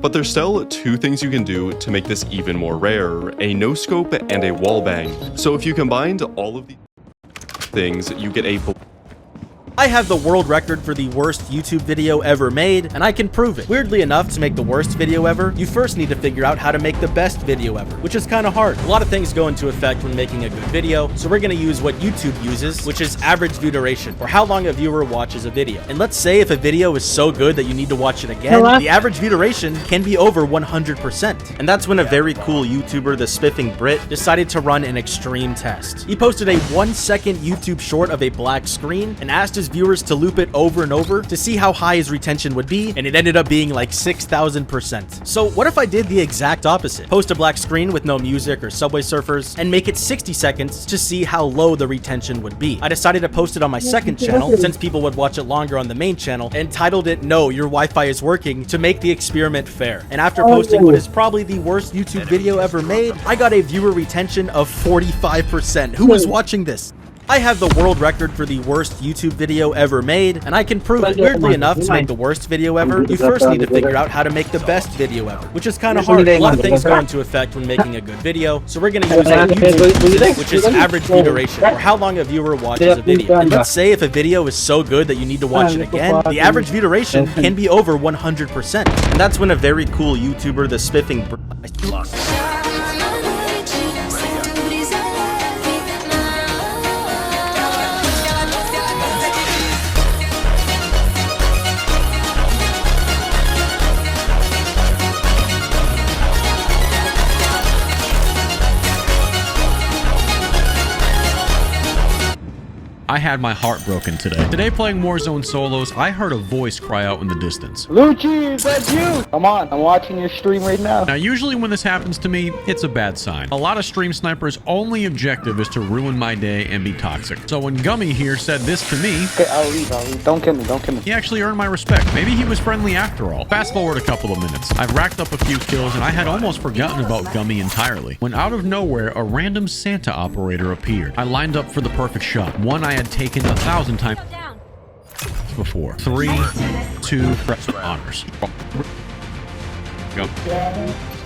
But there's still two things you can do to make this even more rare, a no-scope and a wall bang. So if you combined all of these things, you get a I have the world record for the worst YouTube video ever made, and I can prove it. Weirdly enough, to make the worst video ever, you first need to figure out how to make the best video ever, which is kind of hard. A lot of things go into effect when making a good video, so we're gonna use what YouTube uses, which is average view duration, or how long a viewer watches a video. And let's say if a video is so good that you need to watch it again, the average view duration can be over 100%. And that's when a very cool YouTuber, the Spiffing Brit, decided to run an extreme test. He posted a 1-second YouTube short of a black screen and asked his viewers to loop it over and over to see how high his retention would be, and it ended up being like 6,000%. So what if I did the exact opposite? Post a black screen with no music or Subway Surfers and make it 60 seconds to see how low the retention would be. I decided to post it on my second channel since people would watch it longer on the main channel, and titled it "No, Your Wi-Fi is Working" to make the experiment fair. And after posting what is probably the worst YouTube video ever made, I got a viewer retention of 45%. Who was watching this? I have the world record for the worst YouTube video ever made, and I can prove it. Weirdly enough, to make the worst video ever, you first need to figure out how to make the best video ever, which is kind of hard. A lot of things go into effect when making a good video, so we're going to use what YouTube uses, which is average view duration, or how long a viewer watches a video. And let's say if a video is so good that you need to watch it again, the average view duration can be over 100%. And that's when a very cool YouTuber, the Spiffing Brit, I had my heart broken today. Today playing Warzone solos, I heard a voice cry out in the distance. Lucci, is that you? Come on, I'm watching your stream right now. Now usually when this happens to me, it's a bad sign. A lot of stream snipers' only objective is to ruin my day and be toxic. So when Gummy here said this to me, Okay, I'll leave. Don't kill me. he actually earned my respect. Maybe he was friendly after all. Fast forward a couple of minutes. I've racked up a few kills and I had almost forgotten about Gummy entirely. When out of nowhere, a random Santa operator appeared. I lined up for the perfect shot. One I had taken 1,000 times before. 3, 2, honors. Go.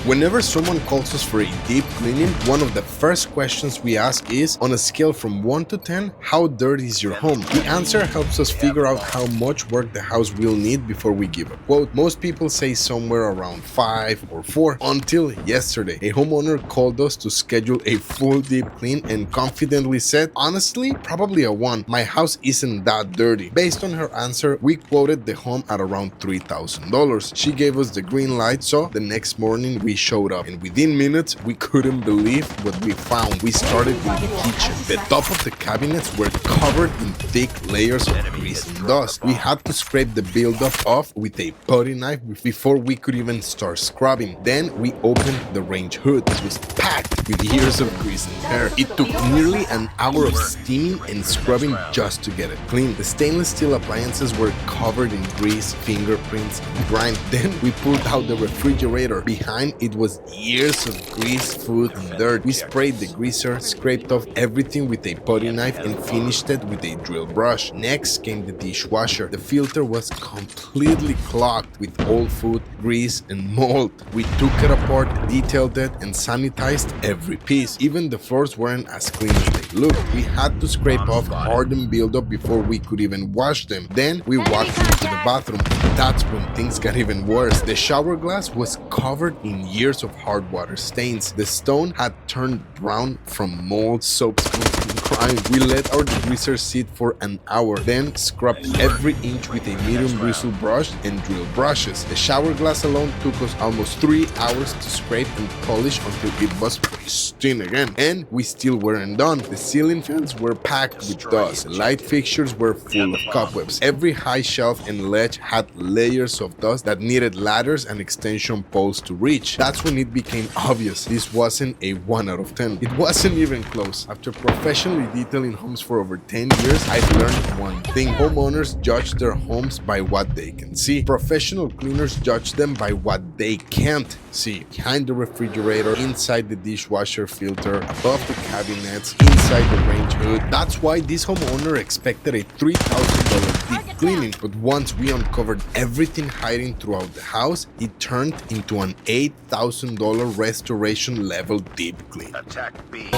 Whenever someone calls us for a deep cleaning, one of the first questions we ask is, on a scale from 1 to 10, how dirty is your home? The answer helps us figure out how much work the house will need before we give a quote. Most people say somewhere around 5 or 4, until yesterday. A homeowner called us to schedule a full deep clean and confidently said, honestly, probably a 1. My house isn't that dirty. Based on her answer, we quoted the home at around $3,000. She gave us the green light, so the next morning we showed up, and within minutes we couldn't believe what we found. We started in the kitchen. The top of the cabinets were covered in thick layers of grease and dust. We had to scrape the buildup off with a putty knife before we could even start scrubbing. Then we opened the range hood. It was packed with years of grease and hair. It took nearly an hour of steaming and scrubbing just to get it clean. The stainless steel appliances were covered in grease, fingerprints, and grime. Then we pulled out the refrigerator. Behind it was years of grease, food, and dirt. We sprayed the greaser, scraped off everything with a putty knife, and finished it with a drill brush. Next came the dishwasher. The filter was completely clogged with old food, grease, and mold. We took it apart, detailed it, and sanitized every piece. Even the floors weren't as clean as they looked. We had to scrape off hardened buildup before we could even wash them. Then we walked into the bathroom. That's when things got even worse. The shower glass was covered in years of hard water stains. The stone had turned brown from mold, soap, and crime. We let our degreaser sit for an hour, then scrubbed every inch with a medium bristle brush and drill brushes. The shower glass alone took us almost 3 hours to scrape and polish until it was pristine again. And we still weren't done. The ceiling fans were packed with dust. The light fixtures were full of cobwebs. Every high shelf and ledge had layers of dust that needed ladders and extension poles to reach. That's when it became obvious this wasn't a 1 out of 10. It wasn't even close. After professionally detailing homes for over 10 years, I've learned one thing. Homeowners judge their homes by what they can see. Professional cleaners judge them by what they can't see. Behind the refrigerator, inside the dishwasher, dishwasher filter, above the cabinets, inside the range hood. That's why this homeowner expected a $3,000 deep cleaning, but once we uncovered everything hiding throughout the house, it turned into an $8,000 restoration level deep clean. Attack B.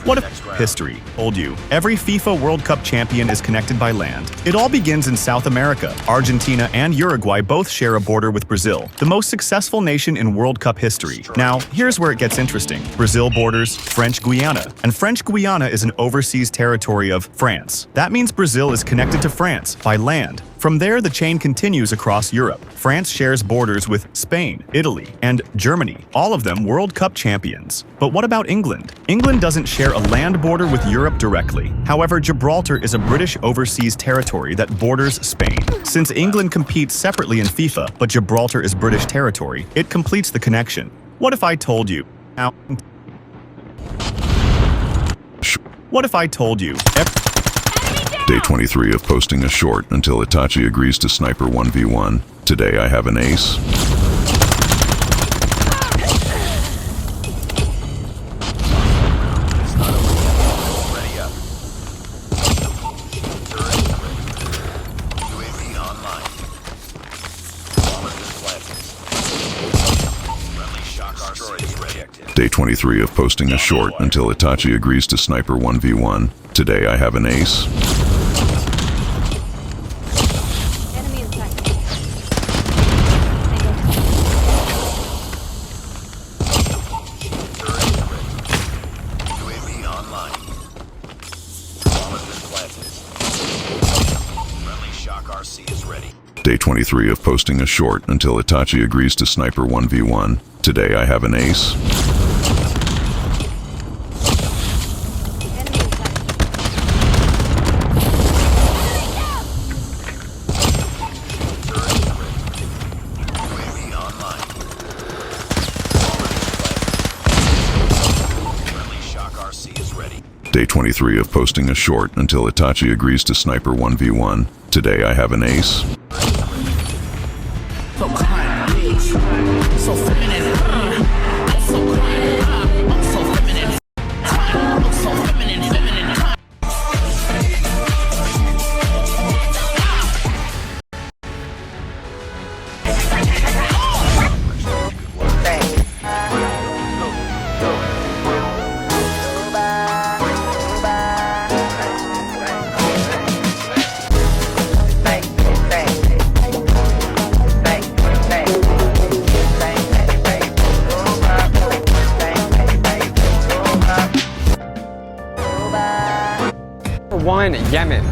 What if history told you every FIFA World Cup champion is connected by land? It all begins in South America. Argentina and Uruguay both share a border with Brazil, the most successful nation in World Cup history. Now, here's where it gets interesting. Brazil borders French Guiana, and French Guiana is an overseas territory of France. That means Brazil is connected to France by land. From there, the chain continues across Europe. France shares borders with Spain, Italy, and Germany, all of them World Cup champions. But what about England? England doesn't share a land border with Europe directly. However, Gibraltar is a British overseas territory that borders Spain. Since England competes separately in FIFA, but Gibraltar is British territory, it completes the connection. What if I told you? What if I told you? Day 23 of posting a short until Itachi agrees to sniper 1v1. Today I have an ace. Ready up. UAV online. Bomb planted. Friendly shock RC is ready. Day 23 of posting a short until Itachi agrees to sniper 1v1. Today I have an ace. Enemy in sight. UAV online. Bomb planted. Friendly shock RC is ready. Day 23 of posting a short until Itachi agrees to sniper 1v1. Today I have an ace. Day 23 of posting a short until Itachi agrees to sniper 1v1. Today I have an ace. One, Yemen.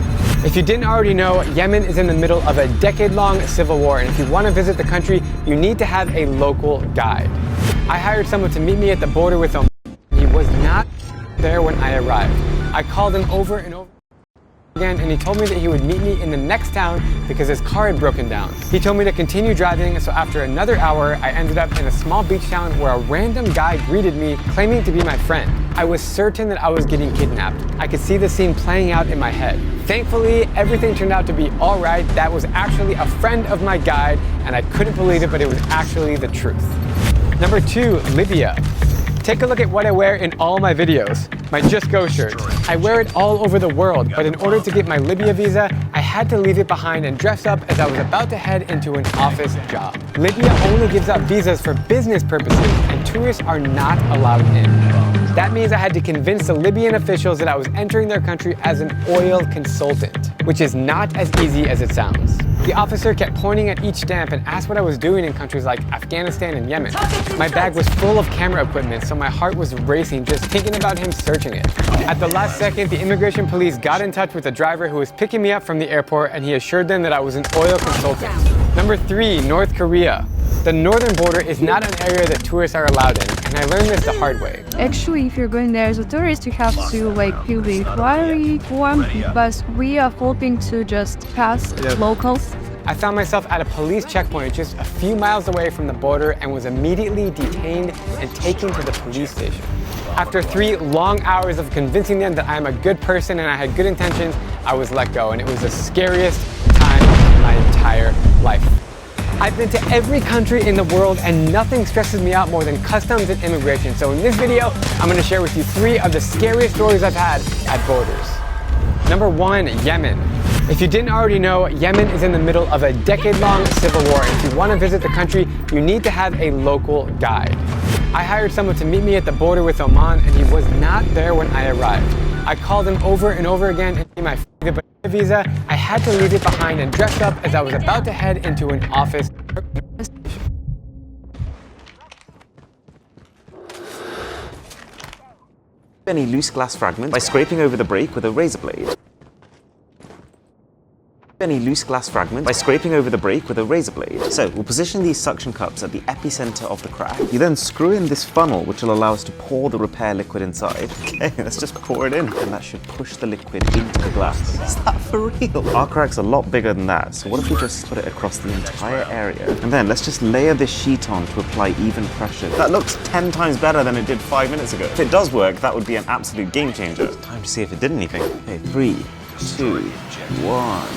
If you didn't already know, Yemen is in the middle of a decade-long civil war, and if you want to visit the country, you need to have a local guide. I hired someone to meet me at the border with Oman. He was not there when I arrived. I called him over and over again, and he told me that he would meet me in the next town because his car had broken down. He told me to continue driving, so after another hour, I ended up in a small beach town where a random guy greeted me, claiming to be my friend. I was certain that I was getting kidnapped. I could see the scene playing out in my head. Thankfully, everything turned out to be all right. That was actually a friend of my guide, and I couldn't believe it, but it was actually the truth. Number 2, Libya. Take a look at what I wear in all my videos. My Just Go shirt. I wear it all over the world, but in order to get my Libya visa, I had to leave it behind and dress up as I was about to head into an office job. Libya only gives out visas for business purposes, and tourists are not allowed in. That means I had to convince the Libyan officials that I was entering their country as an oil consultant, which is not as easy as it sounds. The officer kept pointing at each stamp and asked what I was doing in countries like Afghanistan and Yemen. My bag was full of camera equipment, so my heart was racing just thinking about him searching it. At the last second, the immigration police got in touch with the driver who was picking me up from the airport, and he assured them that I was an oil consultant. Number 3, North Korea. The northern border is not an area that tourists are allowed in, and I learned this the hard way. Actually, if you're going there as a tourist, you have to fill the inquiry form, but we are hoping to just pass locals. I found myself at a police checkpoint just a few miles away from the border and was immediately detained and taken to the police station. After 3 long hours of convincing them that I am a good person and I had good intentions, I was let go, and it was the scariest time of my entire life. I've been to every country in the world and nothing stresses me out more than customs and immigration. So in this video, I'm going to share with you 3 of the scariest stories I've had at borders. Number 1, Yemen. If you didn't already know, Yemen is in the middle of a decade-long civil war, and if you want to visit the country, you need to have a local guide. I hired someone to meet me at the border with Oman, and he was not there when I arrived. I called him over and over again, and my visa, I had to leave it behind and dressed up as I was about to head into an office. Any loose glass fragments by scraping over the break with a razor blade. Any loose glass fragments by scraping over the break with a razor blade. So we'll position these suction cups at the epicenter of the crack. You then screw in this funnel, which will allow us to pour the repair liquid inside. Okay, let's just pour it in, and that should push the liquid into the glass. Is that for real? Our crack's a lot bigger than that, so what if we just put it across the entire area? And then let's just layer this sheet on to apply even pressure. That looks 10 times better than it did 5 minutes ago. If it does work, that would be an absolute game changer. It's time to see if it did anything. Okay, 3, 2, 1.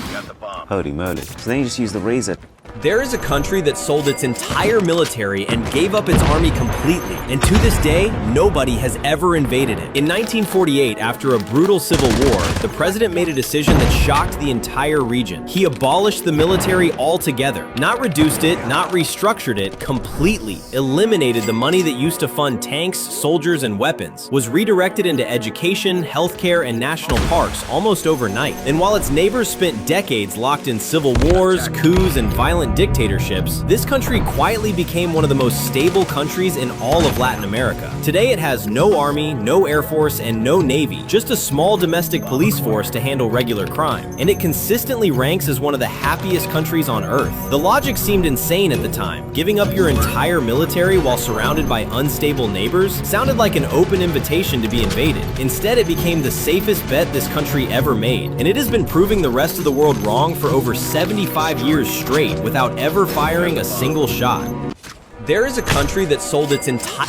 Holy moly. So then you just use the razor. There is a country that sold its entire military and gave up its army completely, and to this day, nobody has ever invaded it. In 1948, after a brutal civil war, the president made a decision that shocked the entire region. He abolished the military altogether, not reduced it, not restructured it, completely eliminated the money that used to fund tanks, soldiers, and weapons, was redirected into education, healthcare, and national parks almost overnight. And while its neighbors spent decades locked in civil wars, coups, and violent dictatorships, this country quietly became one of the most stable countries in all of Latin America. Today it has no army, no air force, and no navy, just a small domestic police force to handle regular crime. And it consistently ranks as one of the happiest countries on earth. The logic seemed insane at the time. Giving up your entire military while surrounded by unstable neighbors sounded like an open invitation to be invaded. Instead, it became the safest bet this country ever made, and it has been proving the rest of the world wrong for over 75 years straight without ever firing a single shot. There is a country that sold its entire...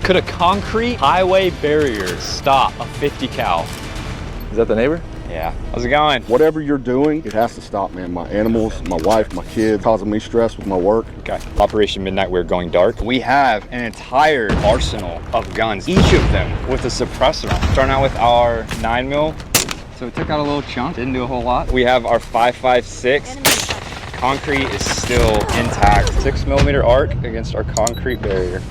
Could a concrete highway barrier stop a 50 cal? Is that the neighbor? Yeah. How's it going? Whatever you're doing, it has to stop, man. My animals, my wife, my kids, causing me stress with my work. Okay. Operation Midnight, we're going dark. We have an entire arsenal of guns, each of them with a suppressor on. Starting out with our 9mm. So it took out a little chunk, didn't do a whole lot. We have our 5.56. Concrete is still intact. 6mm arc against our concrete barrier.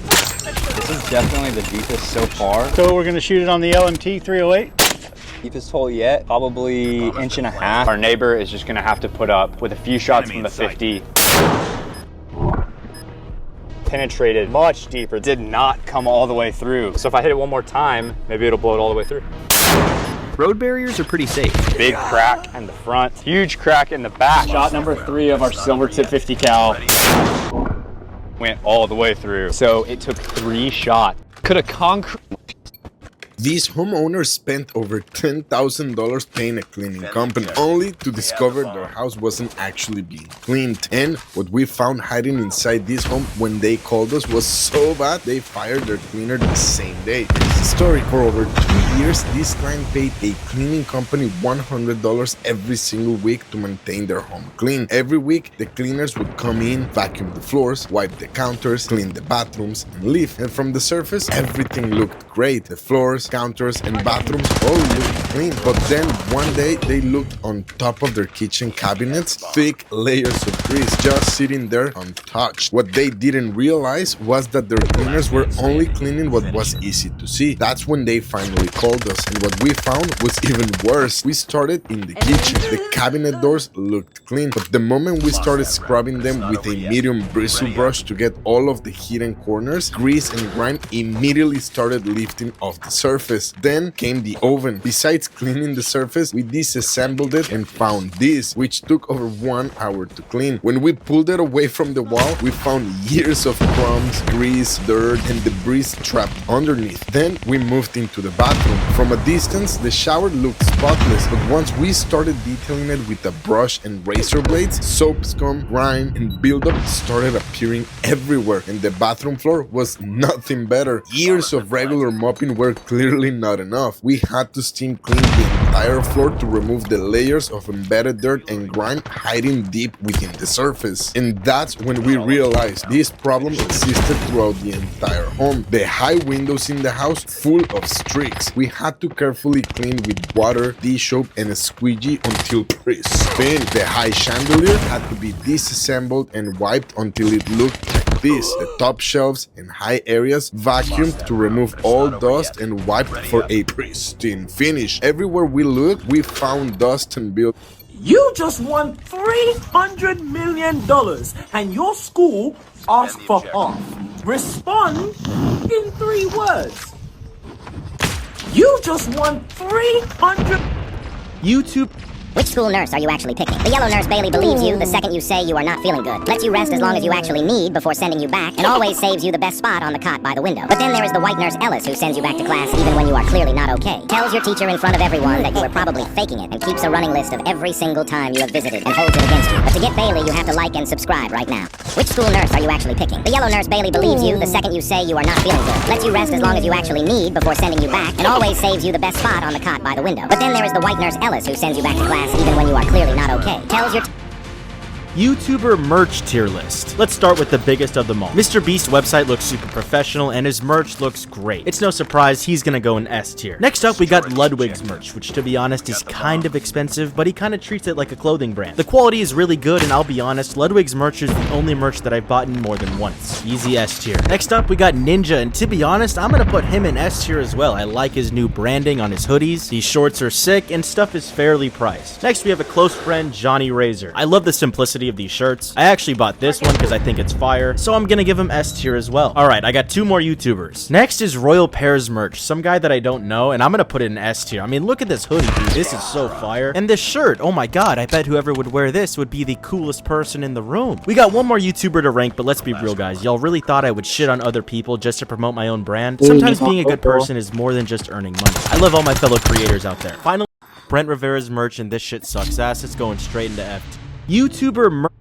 This is definitely the deepest so far. So we're gonna shoot it on the LMT 308? Deepest hole yet, probably 1.5 inches. Our neighbor is just gonna have to put up with a few shots from the 50. Penetrated much deeper, did not come all the way through. So if I hit it one more time, maybe it'll blow it all the way through. Road barriers are pretty safe. Big crack in the front, huge crack in the back. Shot number 3 of our silver tip 50 cal. Went all the way through. So it took 3 shots. Could a concrete... These homeowners spent over $10,000 paying a cleaning company, only to discover their house wasn't actually being cleaned. And what we found hiding inside this home when they called us was so bad, they fired their cleaner the same day. Story: for over 2 years, this client paid a cleaning company $100 every single week to maintain their home clean. Every week, the cleaners would come in, vacuum the floors, wipe the counters, clean the bathrooms, and leave. And from the surface, everything looked great. The floors, doors, counters, and bathrooms all looked clean. But then one day they looked on top of their kitchen cabinets, thick layers of grease just sitting there untouched. What they didn't realize was that their cleaners were only cleaning what was easy to see. That's when they finally called us, and what we found was even worse. We started in the kitchen. The cabinet doors looked clean, but the moment we started scrubbing them with a medium bristle brush to get all of the hidden corners, grease and grime immediately started lifting off the surface. Then came the oven. Besides cleaning the surface, we disassembled it and found this, which took over 1 hour to clean. When we pulled it away from the wall, we found years of crumbs, grease, dirt, and debris trapped underneath. Then we moved into the bathroom. From a distance, the shower looked spotless, but once we started detailing it with a brush and razor blades, soap scum, grime, and buildup started appearing everywhere, and the bathroom floor was nothing better. Years of regular mopping were clearly not enough. We had to steam clean the entire floor to remove the layers of embedded dirt and grime hiding deep within the surface. And that's when we realized this problem existed throughout the entire home. The high windows in the house full of streaks. We had to carefully clean with water, dish soap, and a squeegee until pristine. The high chandelier had to be disassembled and wiped until it looked like this. The top shelves and high areas vacuumed to remove all dust and wiped for a pristine finish. Everywhere we looked, we found dust and build. You just won $300 million and your school asked for half. Respond in 3 words. You just won 300. YouTube. Which school nurse are you actually picking? The yellow nurse Bailey believes you the second you say you are not feeling good. Lets you rest as long as you actually need before sending you back, and always saves you the best spot on the cot by the window. But then there is the white nurse Ellis who sends you back to class even when you are clearly not okay. Tells your teacher in front of everyone that you were probably faking it, and keeps a running list of every single time you have visited and holds it against you. But to get Bailey, you have to like and subscribe right now. Which school nurse are you actually picking? The yellow nurse Bailey believes you the second you say you are not feeling good. Lets you rest as long as you actually need before sending you back, and always saves you the best spot on the cot by the window. But then there is the white nurse Ellis who sends you back to class even when you are clearly not okay. Tells your YouTuber merch tier list. Let's start with the biggest of them all. Mr. Beast's website looks super professional and his merch looks great. It's no surprise he's gonna go in S tier. Next up, we got Ludwig's merch, which to be honest is kind of expensive, but he kind of treats it like a clothing brand. The quality is really good, and I'll be honest, Ludwig's merch is the only merch that I've bought in more than once. Easy S tier. Next up, we got Ninja, and to be honest, I'm gonna put him in S tier as well. I like his new branding on his hoodies. These shorts are sick, and stuff is fairly priced. Next, we have a close friend, Johnny Razor. I love the simplicity of these shirts. I actually bought this one because I think it's fire, so I'm gonna give him S tier as well. Alright, I got 2 more YouTubers. Next is Royal Pears merch, some guy that I don't know, and I'm gonna put it in S tier. I mean, look at this hoodie, dude. This is so fire. And this shirt, oh my god, I bet whoever would wear this would be the coolest person in the room. We got one more YouTuber to rank, but let's be real, guys. Y'all really thought I would shit on other people just to promote my own brand? Sometimes being a good person is more than just earning money. I love all my fellow creators out there. Finally, Brent Rivera's merch, and this shit sucks ass. It's going straight into F. YouTuber merch.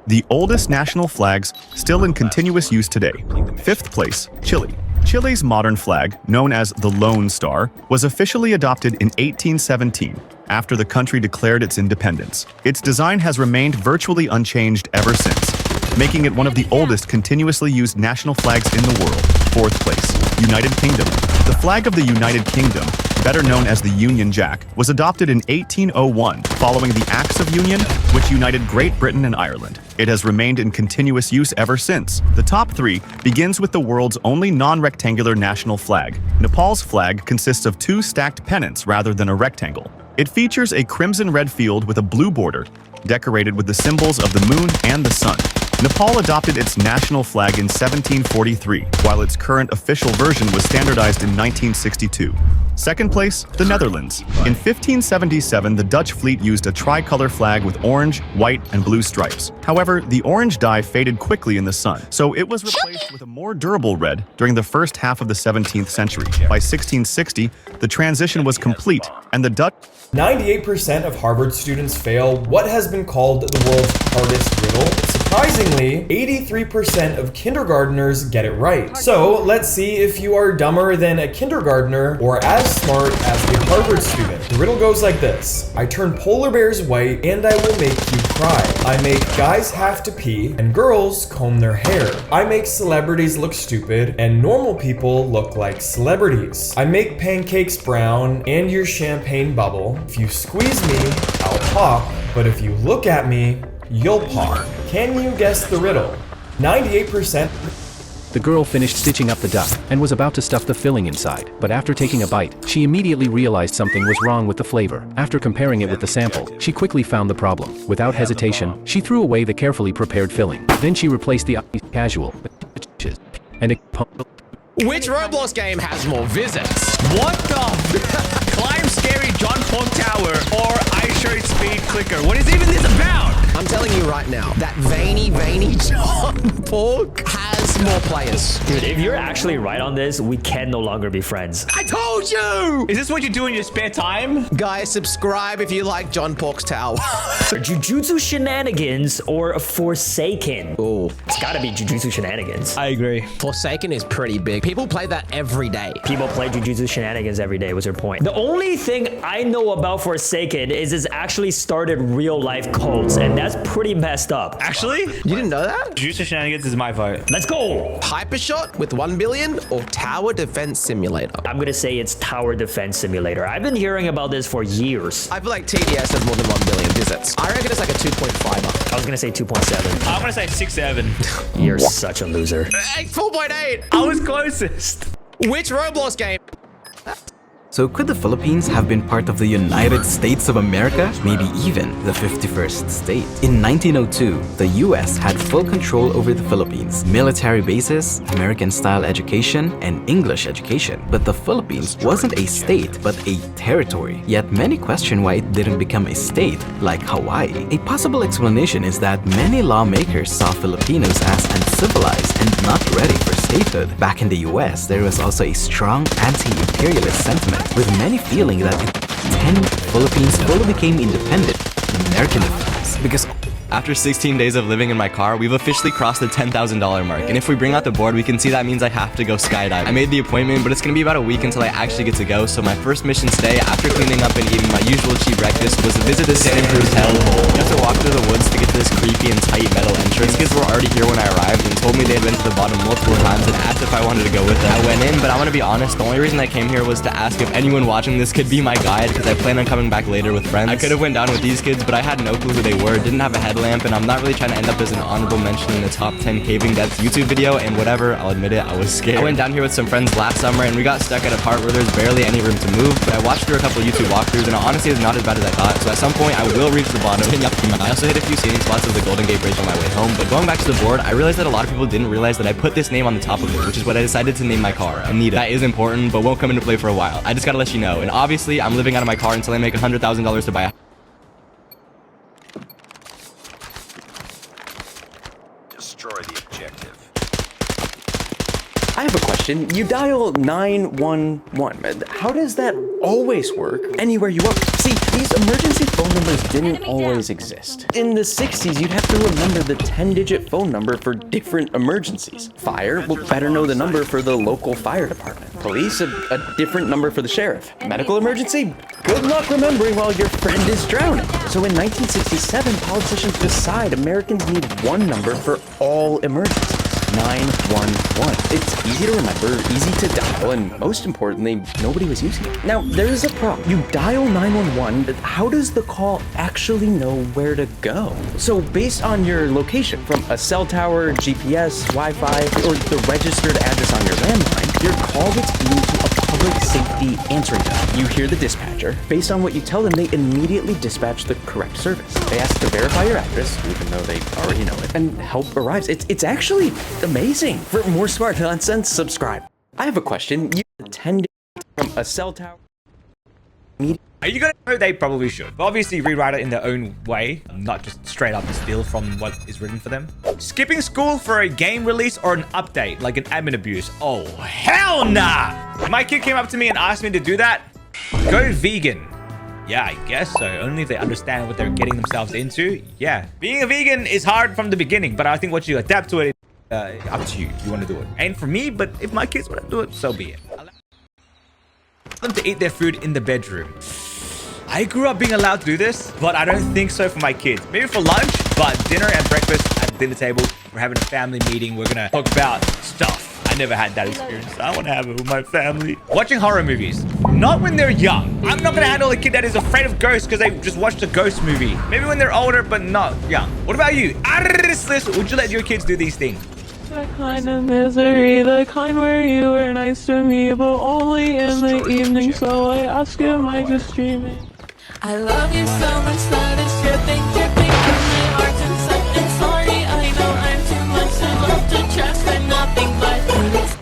The oldest national flags still in continuous use today. 5th place, Chile. Chile's modern flag, known as the Lone Star, was officially adopted in 1817, after the country declared its independence. Its design has remained virtually unchanged ever since, making it one of the oldest continuously used national flags in the world. 4th place, United Kingdom. The flag of the United Kingdom, better known as the Union Jack, was adopted in 1801 following the Acts of Union, which united Great Britain and Ireland. It has remained in continuous use ever since. The top three begins with the world's only non-rectangular national flag. Nepal's flag consists of two stacked pennants rather than a rectangle. It features a crimson-red field with a blue border, decorated with the symbols of the moon and the sun. Nepal adopted its national flag in 1743, while its current official version was standardized in 1962. Second place, the Netherlands. In 1577, the Dutch fleet used a tricolor flag with orange, white, and blue stripes. However, the orange dye faded quickly in the sun, so it was replaced with a more durable red during the first half of the 17th century. By 1660, the transition was complete, and the Dutch 98% of Harvard students fail what has been called the world's hardest riddle. Surprisingly, 83% of kindergartners get it right. So let's see if you are dumber than a kindergartner or as smart as a Harvard student. The riddle goes like this. I turn polar bears white and I will make you cry. I make guys have to pee and girls comb their hair. I make celebrities look stupid and normal people look like celebrities. I make pancakes brown and your champagne bubble. If you squeeze me, I'll pop, but if you look at me, you'll pop. Can you guess the riddle? 98%. The girl finished stitching up the duck and was about to stuff the filling inside, but after taking a bite, she immediately realized something was wrong with the flavor. After comparing it with the sample, she quickly found the problem. Without hesitation, she threw away the carefully prepared filling. Then she replaced the casual and Which Roblox game has more visits? What the? Climb scary John Pork Tower or I show speed clicker. What is even this about? I'm telling you right now, that veiny John Pork has more players. Dude, if you're actually right on this, we can no longer be friends. I told you! Is this what you do in your spare time? Guys, subscribe if you like John Pork's Tower. Jujutsu Shenanigans or Forsaken? Oh, it's gotta be Jujutsu Shenanigans. I agree. Forsaken is pretty big. People play that every day. People play Jujutsu Shenanigans every day, was your point. The only thing I know about Forsaken is it's actually started real life cults, and that's pretty messed up. Actually? You didn't know that? Jujutsu Shenanigans is my vote. Let's go! Hypershot with 1 billion or Tower Defense Simulator? I'm gonna say it's Tower Defense Simulator. I've been hearing about this for years. I feel like TDS has more than 1 billion visits. I reckon it's like a 2.5. I was gonna say 2.7. I'm gonna say 6.7. You're such a loser. Hey, 4.8. I was closest. Which Roblox game? So could the Philippines have been part of the United States of America? Maybe even the 51st state? In 1902, the US had full control over the Philippines. Military bases, American-style education, and English education. But the Philippines wasn't a state, but a territory. Yet many question why it didn't become a state like Hawaii. A possible explanation is that many lawmakers saw Filipinos as uncivilized and not ready for statehood. Back in the US, there was also a strong anti-imperialist sentiment, with many feeling that in 10 Philippines fully became independent, American defense. Because after 16 days of living in my car, we've officially crossed the $10,000 mark. And if we bring out the board, we can see that means I have to go skydiving. I made the appointment, but it's gonna be about a week until I actually get to go. So my first mission today, after cleaning up and eating my usual cheap breakfast, was to visit the Santa Cruz hellhole. You have to walk through the woods to get to this creepy and tight metal entrance. These kids were already here when I arrived and told me they had been to the bottom multiple times and asked if I wanted to go with them. I went in, but I'm gonna be honest, the only reason I came here was to ask if anyone watching this could be my guide, because I plan on coming back later with friends. I could have went down with these kids, but I had no clue who they were, didn't have a headlamp, and I'm not really trying to end up as an honorable mention in the top 10 caving deaths YouTube video, and whatever, I'll admit it, I was scared. I went down here with some friends last summer, and we got stuck at a part where there's barely any room to move, but I watched through a couple YouTube walkthroughs, and honestly, it's not as bad as I thought, so at some point, I will reach the bottom. I also hit a few scenic spots of the Golden Gate Bridge on my way home, but going back to the board, I realized that a lot of people didn't realize that I put this name on the top of it, which is what I decided to name my car, Anita. That is important, but won't come into play for a while. I just gotta let you know, and obviously, I'm living out of my car until I make $100,000 to buy a Destroy the objective. I have a question. You dial 911. How does that always work anywhere you are? See, these emergency phone numbers didn't always exist. In the 60s, you'd have to remember the 10-digit phone number for different emergencies. Fire, well, better know the number for the local fire department. Police, a different number for the sheriff. Medical emergency, good luck remembering while your friend is drowning. So in 1967, politicians decide Americans need one number for all emergencies. 911. It's easy to remember, easy to dial, and most importantly, nobody was using it. Now, there's a problem. You dial 911, but how does the call actually know where to go? So based on your location, from a cell tower, GPS, Wi-Fi, or the registered address on your landline, your call gets beamed to a public safety answering tone. You hear the dispatcher. Based on what you tell them, they immediately dispatch the correct service. They ask to verify your address, even though they already know it, and help arrives. It's actually amazing. For more smart nonsense, subscribe. I have a question. You 10 days from a cell tower. Are you gonna know? They probably should. But obviously rewrite it in their own way, not just straight up steal from what is written for them. Skipping school for a game release or an update, like an admin abuse. Oh, hell nah! If my kid came up to me and asked me to do that, go vegan. Yeah, I guess so. Only if they understand what they're getting themselves into. Yeah. Being a vegan is hard from the beginning, but I think once you adapt to it, up to you. You want to do it. Ain't for me, but if my kids want to do it, so be it. Allow them to eat their food in the bedroom. I grew up being allowed to do this, but I don't think so for my kids. Maybe for lunch, but dinner and breakfast at the dinner table. We're having a family meeting. We're gonna talk about stuff. I never had that experience. I want to have it with my family. Watching horror movies. Not when they're young. I'm not gonna handle a kid that is afraid of ghosts because they just watched a ghost movie. Maybe when they're older, but not young. What about you? Would you let your kids do these things? The kind of misery, the kind where you were nice to me, but only in the evening, so I ask, am I just dreaming? I love you so much that it's dripping from my heart inside. And sorry, I know I'm too much to love to trust for nothing but this.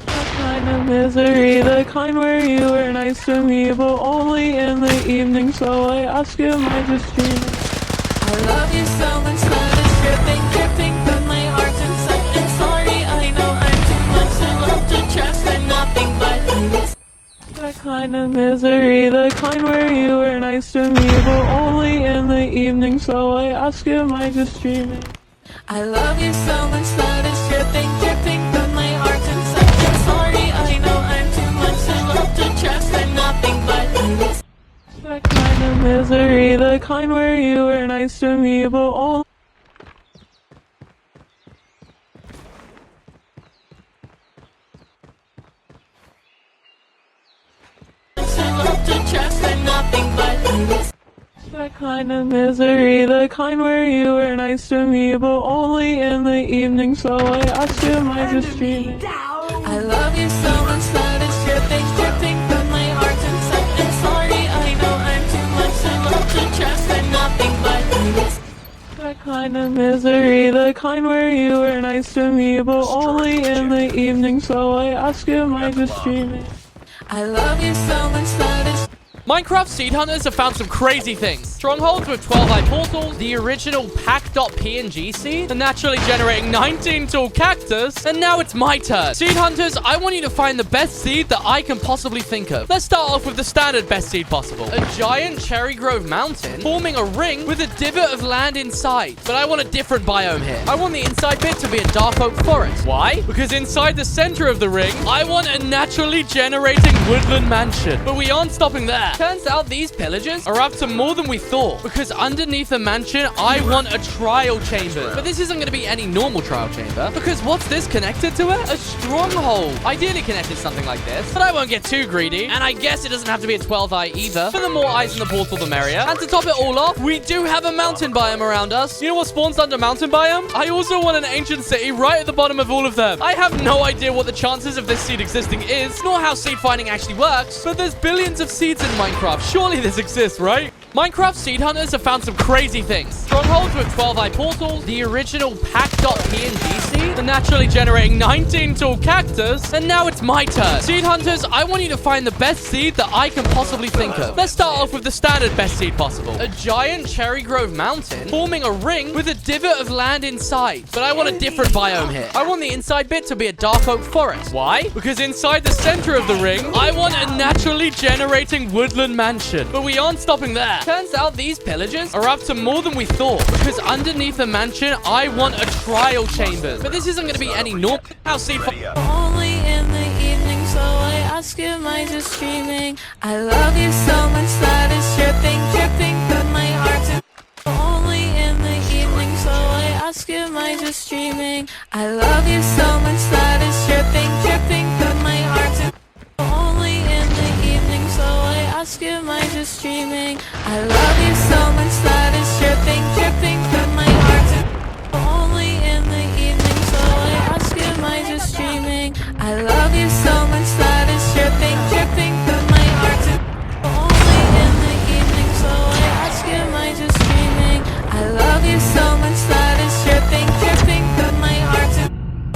The kind of misery, the kind where you were nice to me, but only in the evening, so I ask, am I just dreaming? I love you so much that it's dripping from my heart inside. And sorry, I know I'm too much to love to trust for nothing but this. The kind of misery, the kind where you were nice to me, but only in the evening, so I ask, am I just dreaming? I love you so much that it's dripping from my heart inside. And sorry, I know I'm too much to love to trust for nothing but this. The kind of misery, the kind where you were nice to me, but only the kind of misery, the kind where you were nice to me, but only in the evening, so I ask, am I just dreaming? I love you so much that it's dripping from my heart inside. And sorry, I know I'm too much to love to trust for nothing but this. The kind of misery, the kind where you were nice to me, but only in the evening, so I ask, am I just dreaming? I love you so much that it's Minecraft Seed Hunters have found some crazy things. Strongholds with 12-eye portals, the original pack.png seed, the naturally generating 19-tool cactus, and now it's my turn. Seed Hunters, I want you to find the best seed that I can possibly think of. Let's start off with the standard best seed possible. A giant cherry grove mountain forming a ring with a divot of land inside. But I want a different biome here. I want the inside bit to be a dark oak forest. Why? Because inside the center of the ring, I want a naturally generating woodland mansion. But we aren't stopping there. Turns out these pillagers are up to more than we thought, because underneath the mansion, I want a trial chamber. But this isn't going to be any normal trial chamber, because what's this connected to it? A stronghold. Ideally connected to something like this, but I won't get too greedy, and I guess it doesn't have to be a 12-eye either. For the more eyes in the portal, the merrier. And to top it all off, we do have a mountain biome around us. You know what spawns under mountain biome? I also want an ancient city right at the bottom of all of them. I have no idea what the chances of this seed existing is, nor how seed finding actually works, but there's billions of seeds in Minecraft. Surely this exists, right? Minecraft Seed Hunters have found some crazy things. Strongholds with 12-eye portals, the original pack.png seed, the naturally generating 19-tool cactus, and now it's my turn. Seed Hunters, I want you to find the best seed that I can possibly think of. Let's start off with the standard best seed possible. A giant cherry grove mountain forming a ring with a divot of land inside. But I want a different biome here. I want the inside bit to be a dark oak forest. Why? Because inside the center of the ring, I want a naturally generating woodland mansion. But we aren't stopping there. Turns out these pillagers are up to more than we thought, because underneath the mansion, I want a trial chamber. But this isn't going to be any normal house seed. Only in the evening, so I ask, am I just dreaming? I love you so much that it's dripping from my heart. Only in the evening, so I ask, am I just just dreaming? I love you so much that it's dripping, dripping from my heart to only in the evening. So I ask you, am I just dreaming? I love you so much that it's dripping, dripping from my heart to only in the evening. So I ask you, am I just dreaming? I love you so much that it's dripping, dripping from my heart to only in the evening. So I ask you, am I just dreaming? I love you so much that it's dripping, dripping from my heart to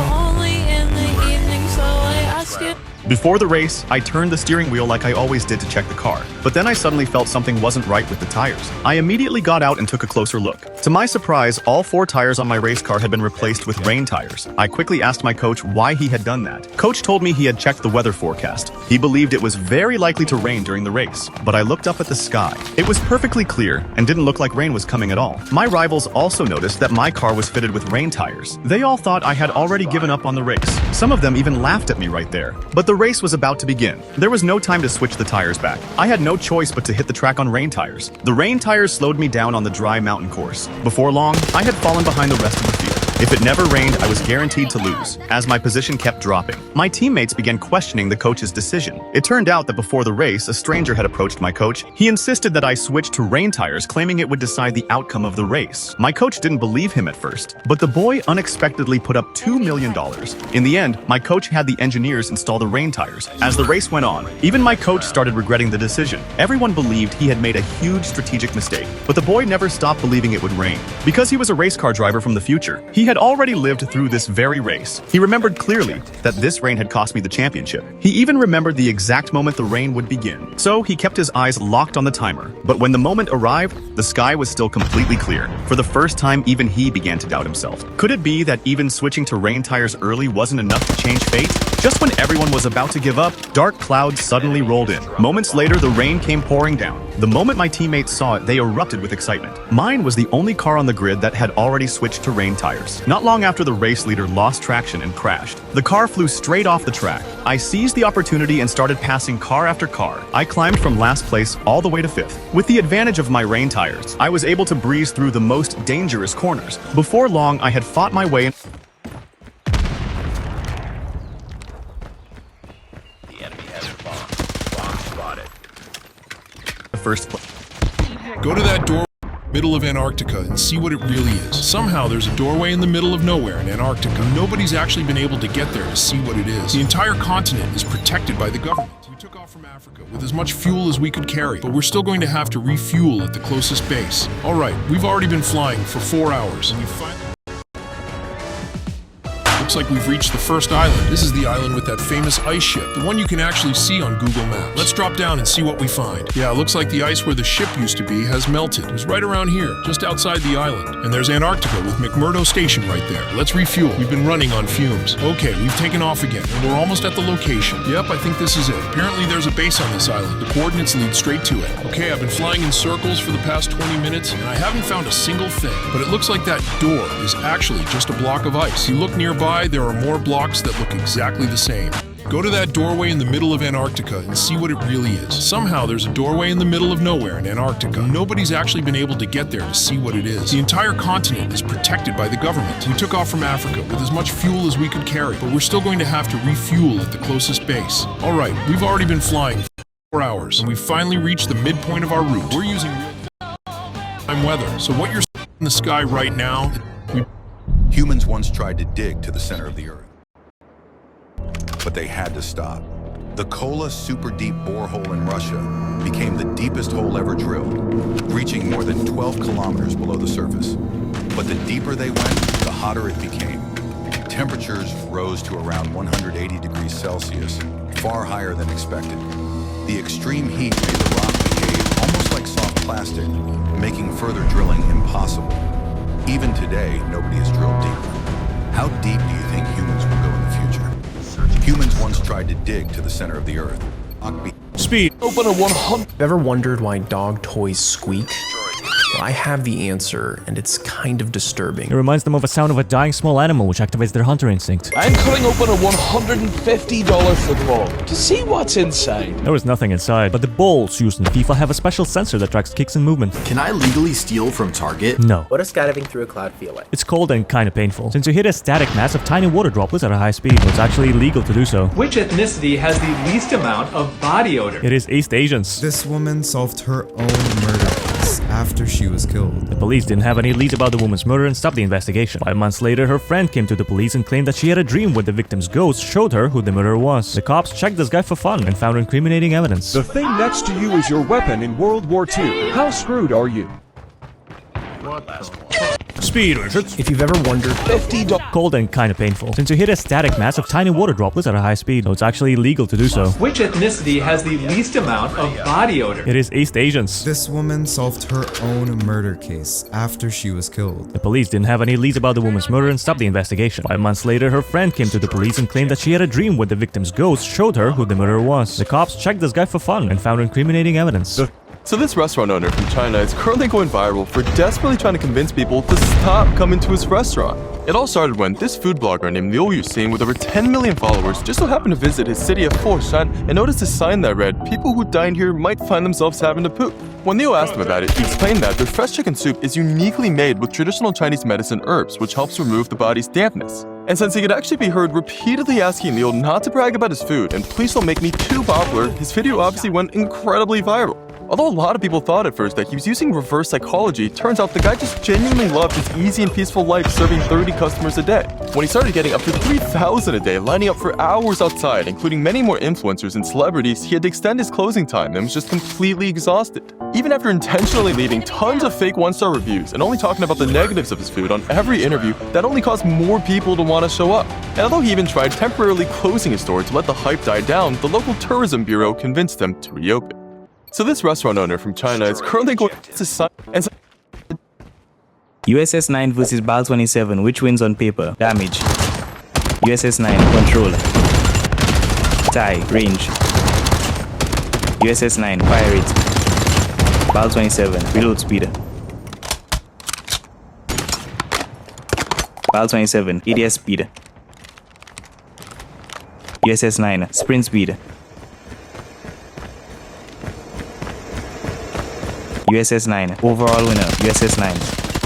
only in the evening. So I ask you. Before the race, I turned the steering wheel like I always did to check the car, but then I suddenly felt something wasn't right with the tires. I immediately got out and took a closer look. To my surprise, all 4 tires on my race car had been replaced with rain tires. I quickly asked my coach why he had done that. Coach told me he had checked the weather forecast. He believed it was very likely to rain during the race, but I looked up at the sky. It was perfectly clear and didn't look like rain was coming at all. My rivals also noticed that my car was fitted with rain tires. They all thought I had already given up on the race. Some of them even laughed at me right there. But the race was about to begin. There was no time to switch the tires back. I had no choice but to hit the track on rain tires. The rain tires slowed me down on the dry mountain course. Before long, I had fallen behind the rest of the field. If it never rained, I was guaranteed to lose, as my position kept dropping. My teammates began questioning the coach's decision. It turned out that before the race, a stranger had approached my coach. He insisted that I switch to rain tires, claiming it would decide the outcome of the race. My coach didn't believe him at first, but the boy unexpectedly put up $2 million. In the end, my coach had the engineers install the rain tires. As the race went on, even my coach started regretting the decision. Everyone believed he had made a huge strategic mistake, but the boy never stopped believing it would rain. Because he was a race car driver from the future, he had already lived through this very race. He remembered clearly that this rain had cost me the championship. He even remembered the exact moment the rain would begin. So he kept his eyes locked on the timer. But when the moment arrived, the sky was still completely clear. For the first time, even he began to doubt himself. Could it be that even switching to rain tires early wasn't enough to change fate? Just when everyone was about to give up, dark clouds suddenly rolled in. Moments later, the rain came pouring down. The moment my teammates saw it, they erupted with excitement. Mine was the only car on the grid that had already switched to rain tires. Not long after the race leader lost traction and crashed. The car flew straight off the track. I seized the opportunity and started passing car after car. I climbed from last place all the way to 5th. With the advantage of my rain tires, I was able to breeze through the most dangerous corners. Before long, I had fought my way in. The enemy has a bomb. Bomb spotted. First place. Go to that door middle of Antarctica and see what it really is. Somehow there's a doorway in the middle of nowhere in Antarctica. Nobody's actually been able to get there to see what it is. The entire continent is protected by the government. We took off from Africa with as much fuel as we could carry, but we're still going to have to refuel at the closest base. All right, we've already been flying for 4 hours, and we finally... Looks like we've reached the first island. This is the island with that famous ice ship, the one you can actually see on Google Maps. Let's drop down and see what we find. Yeah, it looks like the ice where the ship used to be has melted. It was right around here, just outside the island. And there's Antarctica with McMurdo Station right there. Let's refuel. We've been running on fumes. Okay, we've taken off again, and we're almost at the location. Yep, I think this is it. Apparently there's a base on this island. The coordinates lead straight to it. Okay, I've been flying in circles for the past 20 minutes, and I haven't found a single thing. But it looks like that door is actually just a block of ice. You look nearby, there are more blocks that look exactly the same. Go to that doorway in the middle of Antarctica and see what it really is. Somehow there's a doorway in the middle of nowhere in Antarctica. Nobody's actually been able to get there to see what it is. The entire continent is protected by the government. We took off from Africa with as much fuel as we could carry, but we're still going to have to refuel at the closest base. All right, we've already been flying for 4 hours, and we finally reached the midpoint of our route. We're using real-time weather, so what you're seeing in the sky right now... Humans once tried to dig to the center of the Earth, but they had to stop. The Kola super deep borehole in Russia became the deepest hole ever drilled, reaching more than 12 kilometers below the surface. But the deeper they went, the hotter it became. Temperatures rose to around 180 degrees Celsius, far higher than expected. The extreme heat made the rock behave almost like soft plastic, making further drilling impossible. Even today, nobody has drilled deeper. How deep do you think humans will go in the future? Humans once tried to dig to the center of the Earth. Speed, open a 100. Ever wondered why dog toys squeak? I have the answer, and it's kind of disturbing. It reminds them of a sound of a dying small animal, which activates their hunter instinct. I'm cutting open a $150 football to see what's inside. There was nothing inside, but the balls used in FIFA have a special sensor that tracks kicks and movement. Can I legally steal from Target? No. What does skydiving through a cloud feel like? It's cold and kind of painful, since you hit a static mass of tiny water droplets at a high speed. It's actually illegal to do so. Which ethnicity has the least amount of body odor? It is East Asians. This woman solved her own murder case after she was killed. The police didn't have any leads about the woman's murder and stopped the investigation. 5 months later, her friend came to the police and claimed that she had a dream where the victim's ghost showed her who the murderer was. The cops checked this guy for fun and found incriminating evidence. The thing next to you is your weapon in World War II. How screwed are you? Speed Richards. If you've ever wondered, $50. Cold and kind of painful, since you hit a static mass of tiny water droplets at a high speed, so it's actually illegal to do so. Which ethnicity has the least amount of body odor? It is East Asians. This woman solved her own murder case after she was killed. The police didn't have any leads about the woman's murder and stopped the investigation. 5 months later, her friend came to the police and claimed that she had a dream where the victim's ghost showed her who the murderer was. The cops checked this guy for fun and found incriminating evidence. So this restaurant owner from China is currently going viral for desperately trying to convince people to stop coming to his restaurant. It all started when this food blogger named Liu Yuxing with over 10 million followers just so happened to visit his city of Foshan and noticed a sign that read, "People who dine here might find themselves having to poop." When Liu asked him about it, he explained that their fresh chicken soup is uniquely made with traditional Chinese medicine herbs, which helps remove the body's dampness. And since he could actually be heard repeatedly asking Liu not to brag about his food and please don't make me too popular, his video obviously went incredibly viral. Although a lot of people thought at first that he was using reverse psychology, turns out the guy just genuinely loved his easy and peaceful life serving 30 customers a day. When he started getting up to 3,000 a day, lining up for hours outside, including many more influencers and celebrities, he had to extend his closing time and was just completely exhausted. Even after intentionally leaving tons of fake one-star reviews and only talking about the negatives of his food on every interview, that only caused more people to want to show up. And although he even tried temporarily closing his store to let the hype die down, the local tourism bureau convinced him to reopen. So this restaurant owner from China is currently going to sign and USS 9 versus BAL 27, which wins on paper? Damage. USS 9, control. Tie, range. USS 9, fire rate. BAL 27, reload speed. BAL 27, ADS speed. USS 9, sprint speed. USS 9, overall winner, USS 9.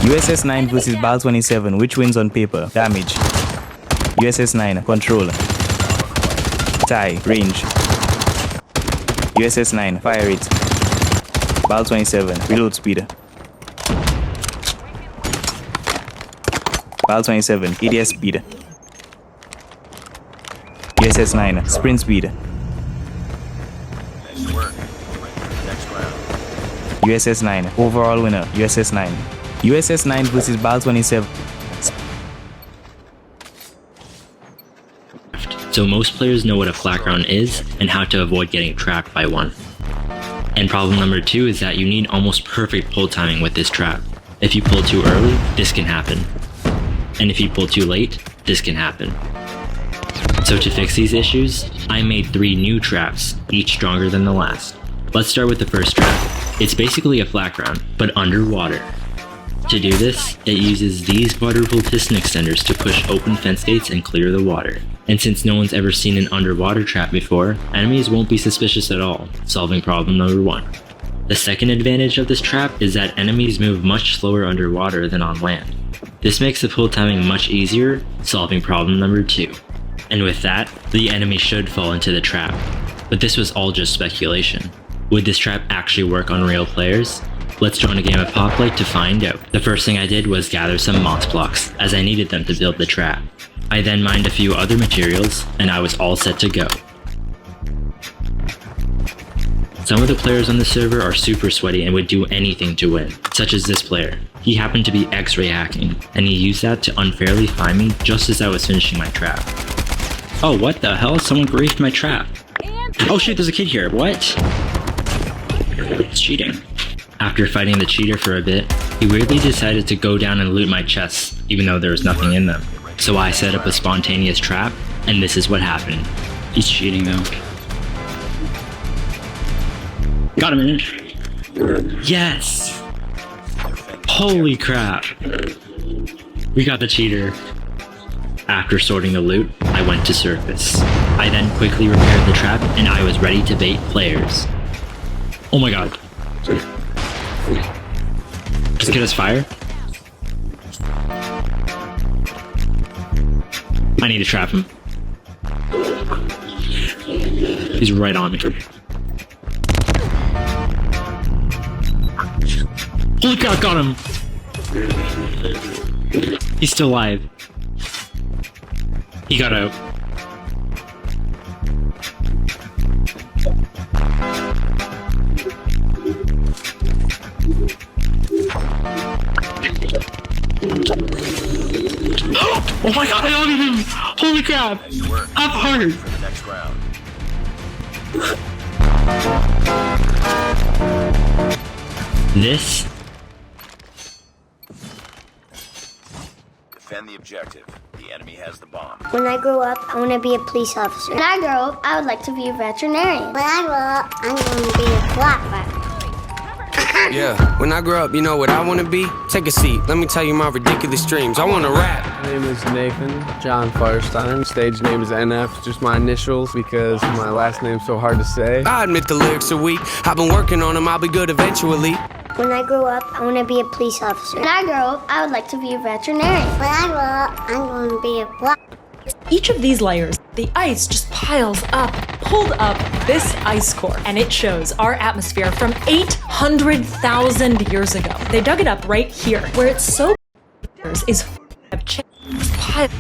USS 9 versus BAL 27, which wins on paper? Damage. USS 9, control. Tie, range. USS 9, fire rate. BAL 27, reload speed. BAL 27, ADS speed. USS 9, sprint speed. USS 9, overall winner, USS 9. USS 9 versus BAL 27. So most players know what a flak round is and how to avoid getting trapped by one. And problem number 2 is that you need almost perfect pull timing with this trap. If you pull too early, this can happen. And if you pull too late, this can happen. So to fix these issues, I made 3 new traps, each stronger than the last. Let's start with the first trap. It's basically a flak round, but underwater. To do this, it uses these waterful piston extenders to push open fence gates and clear the water. And since no one's ever seen an underwater trap before, enemies won't be suspicious at all, solving problem number 1. The second advantage of this trap is that enemies move much slower underwater than on land. This makes the pull timing much easier, solving problem number 2. And with that, the enemy should fall into the trap. But this was all just speculation. Would this trap actually work on real players? Let's join a game of Poplight to find out. The first thing I did was gather some moss blocks, as I needed them to build the trap. I then mined a few other materials, and I was all set to go. Some of the players on the server are super sweaty and would do anything to win, such as this player. He happened to be X-ray hacking, and he used that to unfairly find me just as I was finishing my trap. Oh, what the hell? Someone griefed my trap. Oh shit, there's a kid here. What? It's cheating. After fighting the cheater for a bit, he weirdly decided to go down and loot my chests, even though there was nothing in them. So I set up a spontaneous trap, and this is what happened. He's cheating though. Got him in it. Yes! Holy crap. We got the cheater. After sorting the loot, I went to surface. I then quickly repaired the trap and I was ready to bait players. Oh my god. Just get us fire. I need to trap him. He's right on me. Holy cow, got him! He's still alive. He got out. Oh my god, I outed him! Holy crap! Up hard! For the next round. This? Defend the objective. The enemy has the bomb. When I grow up, I want to be a police officer. When I grow up, I would like to be a veterinarian. When I grow up, I'm going to be a clock fighter. Yeah, when I grow up, you know what I want to be? Take a seat, let me tell you my ridiculous dreams. I want to rap. My name is Nathan John Firestein. Stage name is NF, just my initials because my last name's so hard to say. I admit the lyrics are weak. I've been working on them, I'll be good eventually. When I grow up, I want to be a police officer. When I grow up, I would like to be a veterinarian. When I grow up, I'm going to be a clock. Each of these layers, the ice just piles up, pulled up this ice core, and it shows our atmosphere from 800,000 years ago. They dug it up right here, where it's so is piled.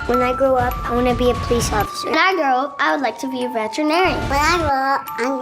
When I grow up, I want to be a police officer. When I grow up, I would like to be a veterinarian. When I grow up, I'm